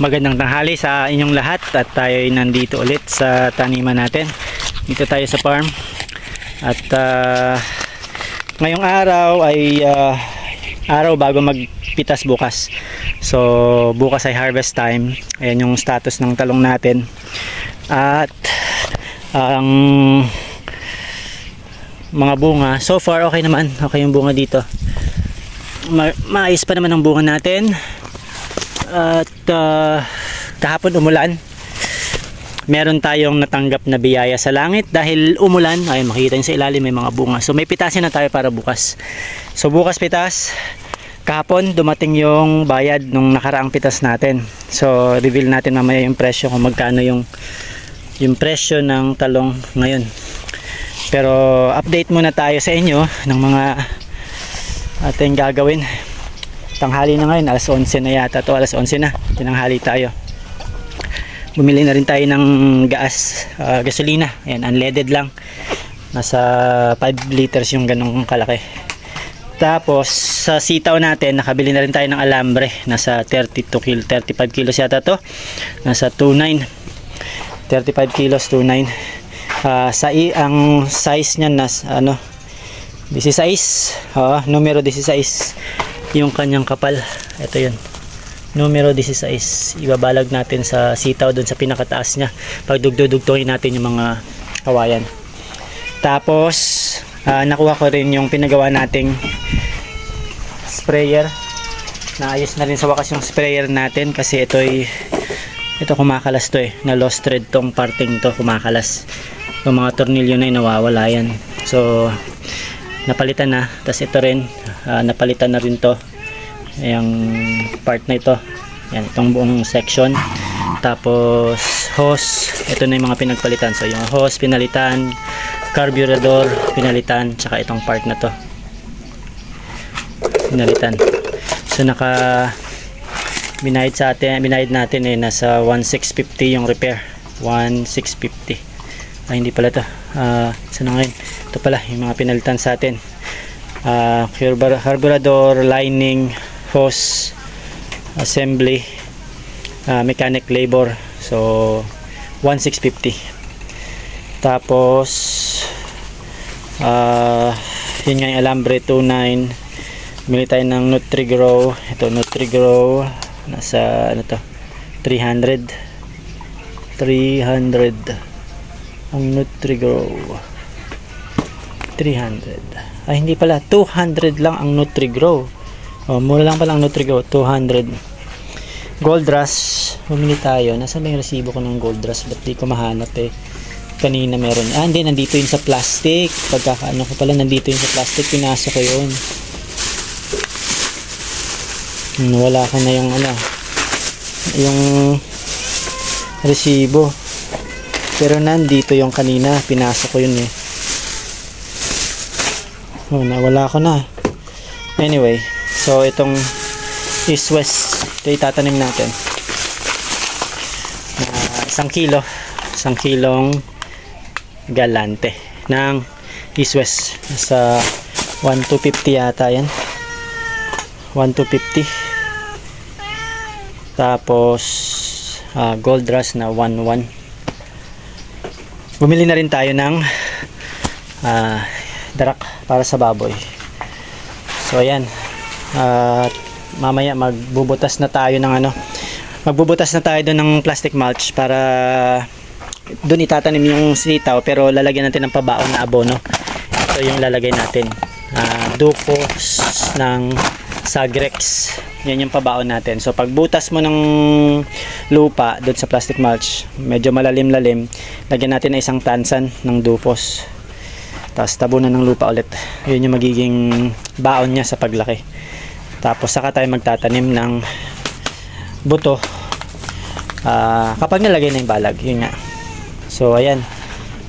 Magandang tanghali sa inyong lahat at tayo ay nandito ulit sa taniman natin. Dito tayo sa farm. At ngayong araw ay araw bago magpitas bukas. So bukas ay harvest time. Ayan yung status ng talong natin. At ang mga bunga, so far okay naman. Okay yung bunga dito. Maayos pa naman ang bunga natin. At kahapon umulan. Meron tayong natanggap na biyaya sa langit dahil umulan. Ay, makikita nyo sa ilalim may mga bunga. So may pitasin na tayo para bukas. So bukas pitas. Kahapon dumating yung bayad nung nakaraang pitas natin. So reveal natin mamaya yung presyo kung magkano yung presyo ng talong ngayon. Pero update muna tayo sa inyo ng mga ating gagawin. Tanghali na ngayon, alas 11 na yata to, alas 11 na, tinanghali tayo. Bumili na rin tayo ng gasolina, ayan, unleaded lang, nasa 5 liters yung ganong kalaki. Tapos sa sitaw natin, nakabili na rin tayo ng alambre, nasa 35 kilos yata to, nasa 2.9, 35 kilos, 2.9. Ang size nya nasa ano, 16, numero 16 yung kanyang kapal. Ito yun, numero 16. Ibabalag natin sa sitaw doon sa pinakataas nya. Pagdugtugtugin natin yung mga kawayan. Tapos nakuha ko rin yung pinagawa nating sprayer. Naayos na rin sa wakas yung sprayer natin kasi ito kumakalas to na lost thread tong parting to, kumakalas. Yung mga tornilyo na nawawala yan. So napalitan na. Tapos ito rin napalitan na rin to, yung part na ito, yan, itong buong section. Tapos hose, ito na yung mga pinagpalitan. So yung hose pinalitan, carburetor pinalitan, tsaka itong part na to pinalitan. So binayad natin nasa 1,650 yung repair, 1,650. Ay, hindi pala to, saan na ngayon? Ito pala yung mga pinalitan sa atin. Carburetor, lining, hose, assembly, mechanic labor. So 1,650. Tapos yun nga yung alambre, 2.9. Bili tayo ng Nutri-Grow. Ito Nutri-Grow, nasa ano to, 300 ang Nutri-Grow, 300. Ay, hindi pala, 200 lang ang Nutri-Grow. Mura lang pala ang Nutri-Grow, 200. Gold Rush, bumili tayo. Nasaan ba yung resibo ko ng Gold Rush? Ba't di ko mahanap kanina meron. Hindi, nandito yun sa plastic. Pagkakaano ko pala, nandito yun sa plastic. Pinasok ko yun. Wala ka na yung yung resibo. Pero nandito yung kanina. Pinasok ko yun nawala ko na. Anyway, so itong East-West, ito itatanim natin. 1 kilong galante ng East-West. Sa 1,250 yata yan, 1,250. Tapos Gold Rush na 1,1. Bumili na rin tayo ng darak para sa baboy. So ayan, mamaya magbubutas na tayo ng doon ng plastic mulch para doon itatanim yung sitaw, pero lalagyan natin ng pabaon na abono. Ito yung lalagay natin, Dupos ng Sagrex. Yan yung pabaon natin. So pagbutas mo ng lupa doon sa plastic mulch, medyo malalim-lalim, lagyan natin na isang tansan ng Dupos. Tapos tabunan ng lupa ulit. Yun yung magiging baon niya sa paglaki. Tapos saka tayo magtatanim ng buto kapag nalagay na yung balag. Yun nga. So ayan,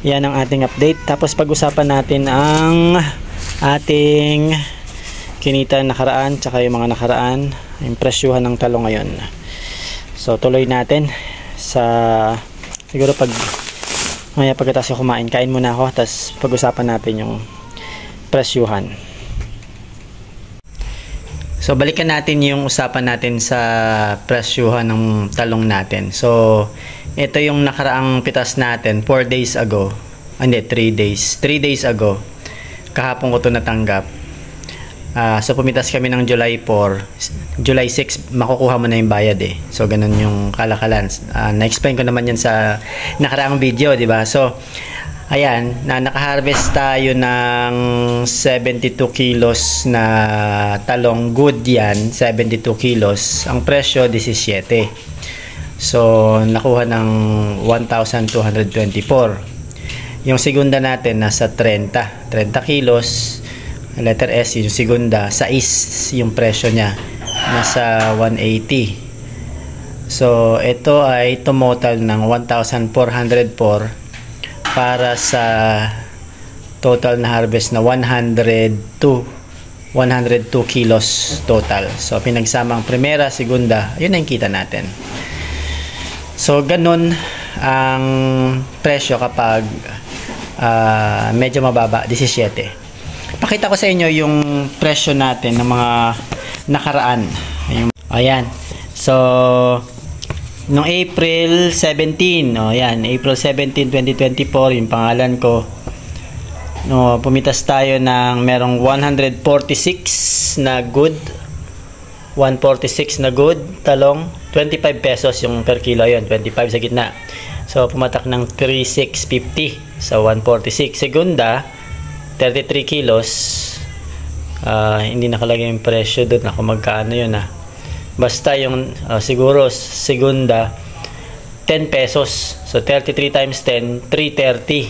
yan ang ating update. Tapos pag-usapan natin ang ating kinita nakaraan, tsaka yung mga nakaraan, yung presyuhan ng talong ngayon. So tuloy natin sa siguro Maya pagkatapos ko kumain, kain muna ako, tapos pag-usapan natin yung presyuhan. So balikan natin yung usapan natin sa presyuhan ng talong natin. So ito yung nakaraang pitas natin 4 days ago. Hindi, 3 days. 3 days ago. Kahapon ko ito natanggap. So pumitas kami ng July 4. July 6 makukuha mo na yung bayad eh. So ganun yung kalakalan. Na-explain ko naman yan sa nakaraang video, di ba? So ayan, naka-harvest tayo ng 72 kilos na talong. Good yan, 72 kilos. Ang presyo, 17. So, nakuha ng 1,224. Yung segunda natin, nasa 30 kilos. Letter S, yung segunda. 6 yung presyo niya. Nasa 180. So, ito ay total ng 1,404. Para sa total na harvest na 102 kilos total. So pinagsamang primera, segunda, yun na yung kita natin. So ganun ang presyo kapag medyo mababa, 17. Pakita ko sa inyo yung presyo natin ng mga nakaraan. Ayan. So noong April 17, yan, April 17, 2024, yung pangalan ko. No, pumitas tayo ng merong 146 na good. 146 na good talong, 25 pesos yung per kilo yon, 25 sa gitna. So pumatak ng 3,650 sa 146. Segunda, 33 kilos. Hindi nakalagay yung presyo doon ako magkano yun Basta yung siguro segunda 10 pesos. So 33 times 10, 330.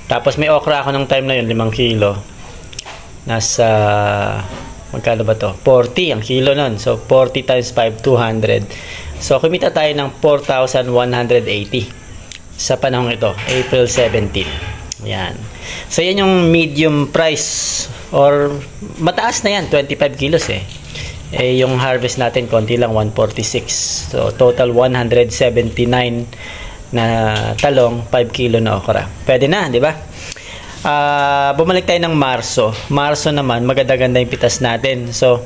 Tapos may okra ako ng time na yun, 5 kilo. Nasa magkano ba to? 40 ang kilo nun. So 40 times 5, 200. So kumita tayo ng 4,180 sa panahong ito, April 17. Yan. So yan yung medium price or mataas na yan, 25 kilos yung harvest natin konti lang, 146. So total 179 na talong, 5 kilo na okra. Pwede na, di ba? Bumalik tayo ng Marso. Marso naman, maganda-ganda yung pitas natin. So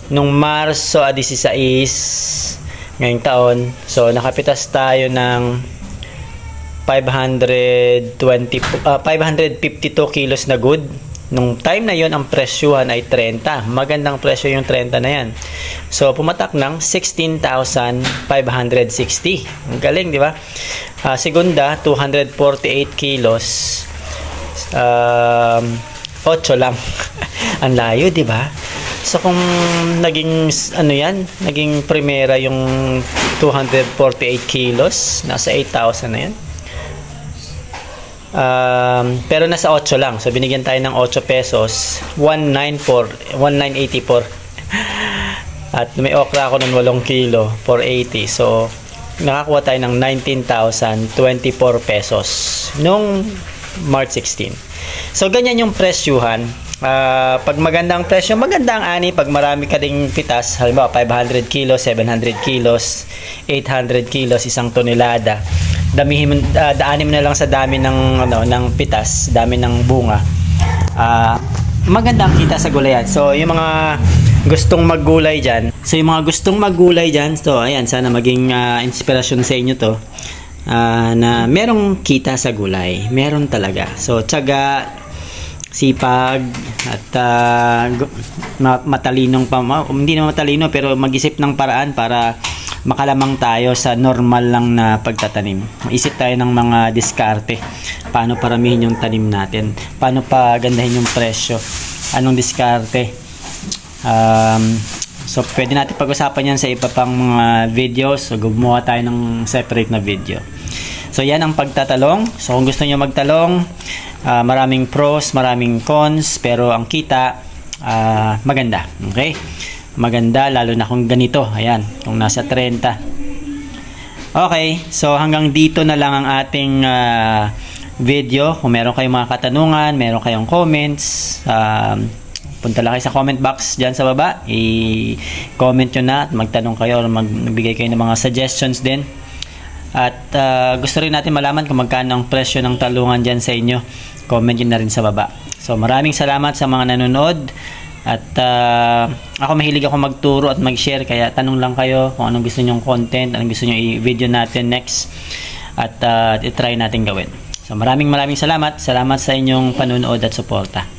nung Marso 16 ngayong taon, so nakapitas tayo ng 552 kilos na good. Nung time na yon ang presyuhan ay 30. Magandang presyo yung 30 na yan. So pumatak ng 16,560. Ang galing, di ba? Segunda, 248 kilos. 8 lang. Ang layo, di ba? So kung naging naging primera yung 248 kilos, nasa 8,000 na yan. Pero nasa 8 lang. So binigyan tayo ng 8 pesos, 1984. At may okra ako ng 8 kilo, 480. So nakakuha tayo ng 19,024 pesos nung March 16. So ganyan yung presyuhan. Pag magandang presyo, magandang ani. Pag marami ka ding pitas, halimbawa 500 kilos, 700 kilos, 800 kilos, 1 tonelada, daanin mo na lang sa dami ng ng pitas, dami ng bunga. Magandang kita sa gulayan. So yung mga gustong maggulay diyan, so ayan, sana maging inspirasyon sa inyo to, na merong kita sa gulay, meron talaga. So tiyaga, sipag, at matalinong hindi naman matalino, pero mag-isip ng paraan para makalamang tayo sa normal lang na pagtatanim. Isip tayo ng mga diskarte. Paano paramihin yung tanim natin? Paano pagandahin yung presyo? Anong diskarte? So pwede natin pag-usapan yan sa iba pang mga videos. So gumawa tayo ng separate na video. So yan ang pagtatalong. So kung gusto niyo magtalong, maraming pros, maraming cons, pero ang kita maganda. Okay? Maganda lalo na kung ganito. Ayan, kung nasa 30. Okay, so hanggang dito na lang ang ating video. Kung meron kayong mga katanungan, meron kayong comments, punta lang kayo sa comment box dyan sa baba. I-comment nyo na at magtanong kayo or magbigay kayo ng mga suggestions din. At gusto rin natin malaman kung magkano ang presyo ng talungan dyan sa inyo. Comment nyo na rin sa baba. So maraming salamat sa mga nanonood. At ako mahilig ako magturo at mag-share, kaya tanong lang kayo kung anong gusto nyong content, anong gusto nyo i-video natin next, at i-try natin gawin. So maraming salamat sa inyong panunood at suporta.